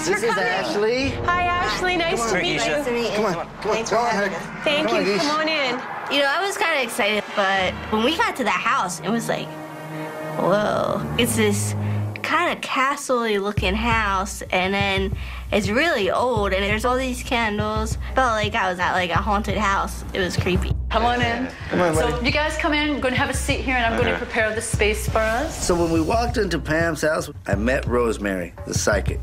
Thanks for coming. This is Ashley. Hi, Ashley. Nice to meet you. Nice to meet you. Come on, come on, go ahead. Thank you. Come on in. You know, I was kind of excited, but when we got to the house, it was like, whoa. It's this kind of castle-y looking house, and then it's really old, and there's all these candles. Felt like I was at like a haunted house. It was creepy. Come on in. Come on, buddy. So you guys come in. I'm going to have a seat here, and I'm going to prepare the space for us. So when we walked into Pam's house, I met Rosemary, the psychic.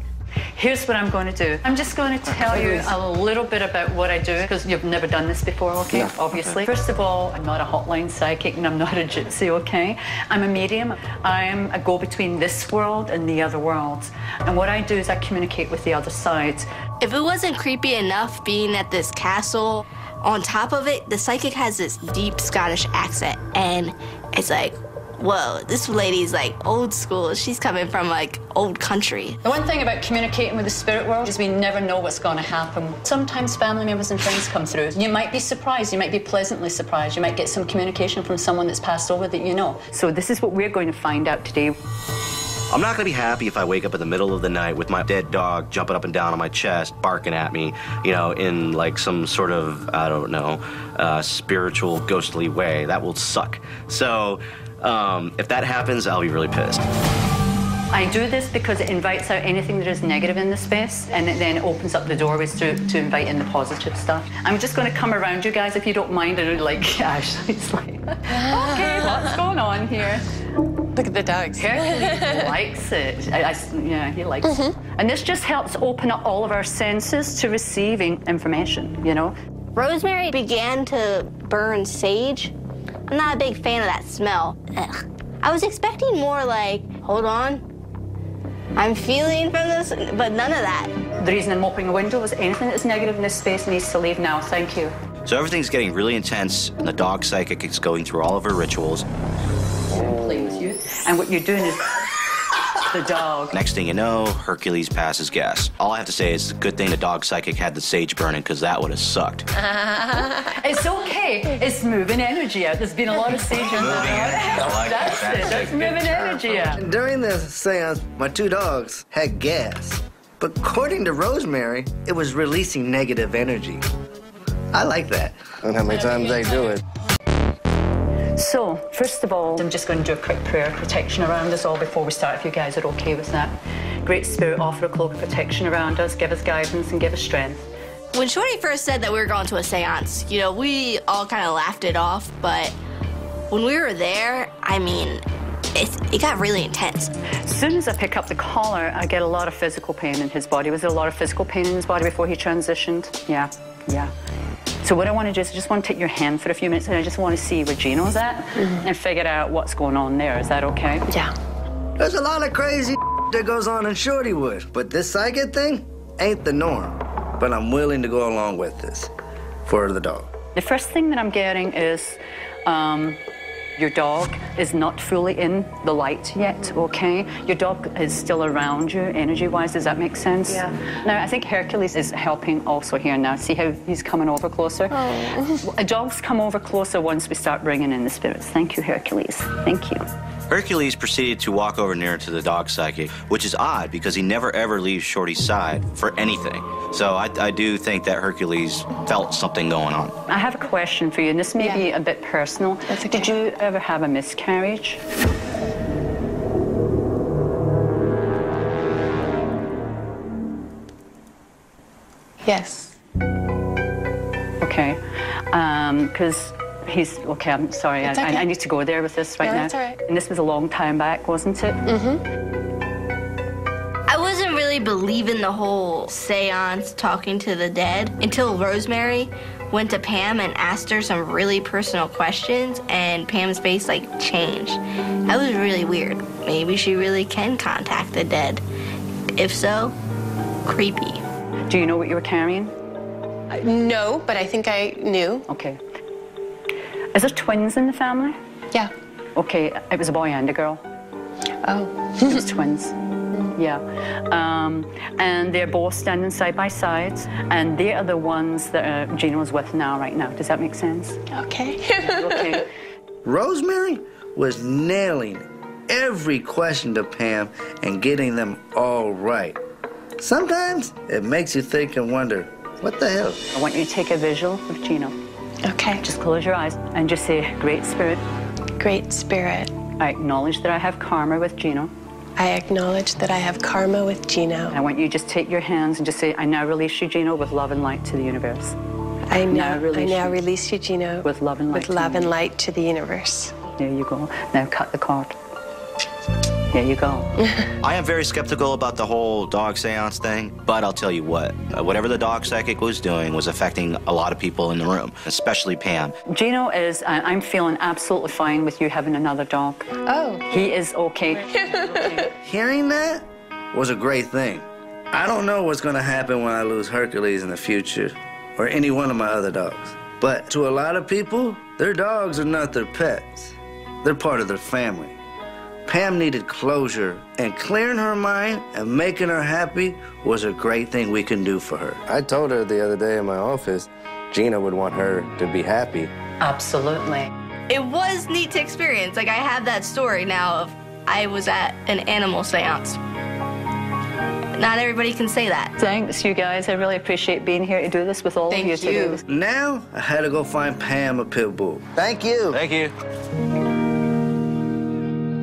Here's what I'm going to do. I'm just going to tell you a little bit about what I do, because you've never done this before, okay? No. Obviously. First of all, I'm not a hotline psychic, and I'm not a gypsy, okay? I'm a medium. I'm a go-between this world and the other world. And what I do is I communicate with the other side. If it wasn't creepy enough being at this castle, on top of it, the psychic has this deep Scottish accent, and it's like, whoa, this lady's like old school. She's coming from like old country. The one thing about communicating with the spirit world is we never know what's going to happen. Sometimes family members and friends come through. You might be surprised. You might be pleasantly surprised. You might get some communication from someone that's passed over that you know. So this is what we're going to find out today. I'm not gonna be happy if I wake up in the middle of the night with my dead dog jumping up and down on my chest, barking at me, you know, in like some sort of, I don't know, spiritual, ghostly way. That will suck. So, if that happens, I'll be really pissed. I do this because it invites out anything that is negative in the space, and it then opens up the doorways to invite in the positive stuff. I'm just going to come around you guys, if you don't mind, and like Ashley's like, okay, what's going on here? Look at the dogs. Hercules likes it. Yeah, he likes it. And this just helps open up all of our senses to receiving information, you know? Rosemary began to burn sage. I'm not a big fan of that smell. Ugh. I was expecting more like, hold on, I'm feeling from this, but none of that. The reason I'm opening a window is anything that's negative in this space needs to leave now. Thank you. So everything's getting really intense, and the dog psychic is going through all of her rituals. Play with you. And what you're doing is the dog. Next thing you know, Hercules passes gas. All I have to say is it's a good thing the dog psychic had the sage burning, because that would have sucked. It's okay. It's moving energy out. There's been a lot of sage in there. That's it. That's moving energy out. And during the seance, my two dogs had gas. But according to Rosemary, it was releasing negative energy. I like that. And how many times they do it? So, first of all, I'm just going to do a quick prayer of protection around us all before we start, if you guys are okay with that. Great Spirit, offer a cloak of protection around us, give us guidance and give us strength. When Shorty first said that we were going to a seance, you know, we all kind of laughed it off, but when we were there, I mean, it got really intense. As soon as I pick up the collar, I get a lot of physical pain in his body. Was there a lot of physical pain in his body before he transitioned? Yeah. So what I want to do is I just want to take your hand for a few minutes, and I just want to see where Gino's at and figure out what's going on there. Is that okay? Yeah. There's a lot of crazy that goes on in Shortywood, but this psychic thing ain't the norm. But I'm willing to go along with this for the dog. The first thing that I'm getting is your dog is not fully in the light yet, okay? Your dog is still around you, energy-wise. Does that make sense? Yeah. Now, I think Hercules is helping also here now. See how he's coming over closer? Oh. Dogs come over closer once we start bringing in the spirits. Thank you, Hercules. Thank you. Hercules proceeded to walk over near to the dog psychic, which is odd because he never ever leaves Shorty's side for anything. So I do think that Hercules felt something going on. I have a question for you, and this may be a bit personal. That's okay. Did you ever have a miscarriage? Yes. Okay. Because he's... Okay, I'm sorry. It's okay. I need to go there with this right now. That's all right. And this was a long time back, wasn't it? I wasn't really believing the whole seance, talking to the dead, until Rosemary went to Pam and asked her some really personal questions, and Pam's face, like, changed. That was really weird. Maybe she really can contact the dead. If so, creepy. Do you know what you were carrying? No, but I think I knew. Okay. Is there twins in the family? Yeah. Okay, it was a boy and a girl. Oh. It was twins. Yeah. And they're both standing side by side, and they are the ones that Gino's with now, right now. Does that make sense? Okay. Okay. Rosemary was nailing every question to Pam and getting them all right. Sometimes it makes you think and wonder, what the hell? I want you to take a visual of Gino. Okay. Just close your eyes and just say, Great Spirit. Great Spirit. I acknowledge that I have karma with Gino. I acknowledge that I have karma with Gino. I want you to just take your hands and just say, I now release you, Gino, with love and light to the universe. I now release you, Gino. With love and light. With love and light to the universe. There you go. Now cut the cord. There you go. I am very skeptical about the whole dog seance thing, but I'll tell you what, whatever the dog psychic was doing was affecting a lot of people in the room, especially Pam. Gino is, I'm feeling absolutely fine with you having another dog. Oh. He is okay. Hearing that was a great thing. I don't know what's gonna happen when I lose Hercules in the future, or any one of my other dogs. But to a lot of people, their dogs are not their pets. They're part of their family. Pam needed closure, and clearing her mind and making her happy was a great thing we can do for her. I told her the other day in my office, Gina would want her to be happy. Absolutely. It was neat to experience. Like, I have that story now of I was at an animal seance. Not everybody can say that. Thanks, you guys. I really appreciate being here to do this with all of you today. Now, I had to go find Pam a pit bull. Thank you. Thank you.